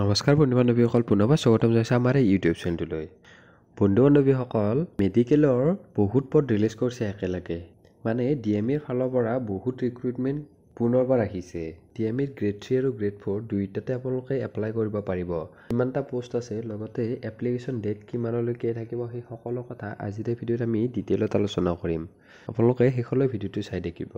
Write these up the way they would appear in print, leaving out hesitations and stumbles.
নমস্কাৰ বন্ধু-বান্ধৱীসকল, পুনৰবাৰ স্বাগতম জনাইছোঁ আমাৰ এই ইউটিউব চেনেলটোলৈ। বন্ধু-বান্ধৱীসকল, মেডিকেলৰ বহুত পদ ৰিলিজ কৰিছে একেলগে। মানে DMEৰ ফালৰ পৰা বহুত ৰিক্ৰুইটমেণ্ট পুনৰবাৰ আহিছে। DMEৰ গ্ৰেড 3 আৰু গ্ৰেড 4 দুইটাতে আপোনালোকে এপ্লাই কৰিব পাৰিব। কিমানটা পোষ্ট আছে, লগতে এপ্লিকেশ্যন ডেট কিমানলৈকে থাকিব, সেই সকলো কথা আজিৰ এই ভিডিঅ'ত আমি ডিটেইলত আলোচনা কৰিম। আপোনালোকে শেষলৈ ভিডিঅ'টো চাই থাকিব।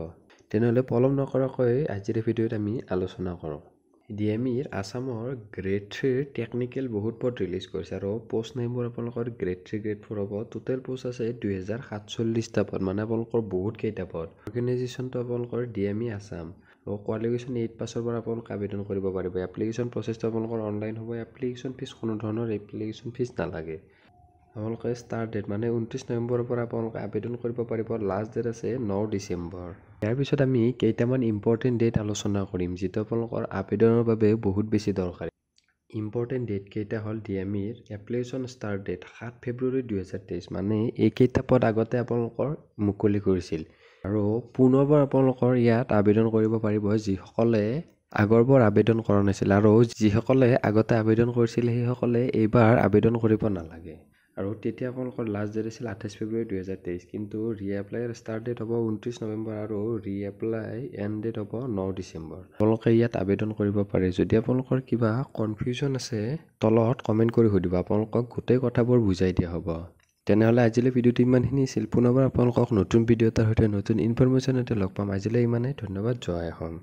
তেনেহ'লে পলম নকৰাকৈ আজিৰ এই ভিডিঅ'ত আমি আলোচনা কৰোঁ। DMEৰ আছামৰ গ্ৰেড 3 টেকনিকেল বহুত পদ ৰিলিজ কৰিছে আৰু পোষ্ট নেমবোৰ আপোনালোকৰ গ্ৰেড 3 গ্ৰেড 4 হ'ব। টোটেল পোষ্ট আছে 2047টা পদ, মানে আপোনালোকৰ বহুত কেইটা পদ। অৰ্গেনাইজেশ্যনটো আপোনালোকৰ DME আছাম আৰু কোৱালিফিকেশ্যন 8 পাছৰ পৰা আপোনালোকে আবেদন কৰিব পাৰিব। এপ্লিকেশ্যন প্ৰচেছটো আপোনালোকৰ অনলাইন হ'ব। এপ্লিকেশ্যন ফিজ কোনো ধৰণৰ এপ্লিকেশ্যন ফিজ নালাগে। আপোনালোকে ষ্টাৰ্ট ডেট মানে 29 নৱেম্বৰৰ পৰা আপোনালোকে আবেদন কৰিব পাৰিব। লাষ্ট ডেট আছে 9 ডিচেম্বৰ। ইয়াৰ পিছত আমি কেইটামান ইম্পৰ্টেণ্ট ডেট আলোচনা কৰিম, যিটো আপোনালোকৰ আবেদনৰ বাবে বহুত বেছি দৰকাৰী। ইম্পৰ্টেণ্ট ডেট কেইটা হ'ল DMEৰ এপ্লিকেশ্যন ষ্টাৰ্ট ডেট 7 ফেব্ৰুৱাৰী 2023, মানে এইকেইটা পদ আগতে আপোনালোকৰ মুকলি কৰিছিল। আৰু পুনৰবাৰ আপোনালোকৰ ইয়াত আবেদন কৰিব পাৰিব যিসকলে আগৰবাৰ আবেদন কৰা নাছিল, আৰু যিসকলে আগতে আবেদন কৰিছিল সেইসকলে এইবাৰ আবেদন কৰিব নালাগে। আৰু তেতিয়া আপোনালোকৰ লাষ্ট ডেট আছিল 28 ফেব্ৰুৱাৰী 2023, কিন্তু ৰিএপ্লাইৰ ষ্টাৰ্ট ডেট হ'ব 29 নৱেম্বৰ আৰু ৰিএপ্লাই এণ্ড ডেট হ'ব 9 ডিচেম্বৰ। আপোনালোকে ইয়াত আবেদন কৰিব পাৰে। যদি আপোনালোকৰ কিবা কনফিউজন আছে তলত কমেণ্ট কৰি সুধিব, আপোনালোকক গোটেই কথাবোৰ বুজাই দিয়া হ'ব। তেনেহ'লে আজিলৈ ভিডিঅ'টো ইমানখিনি আছিল। পুনৰবাৰ আপোনালোকক নতুন ভিডিঅ' এটাৰ সৈতে নতুন ইনফৰমেশ্যন এটা লগ পাম। আজিলৈ ইমানেই। ধন্যবাদ। জয় অসম।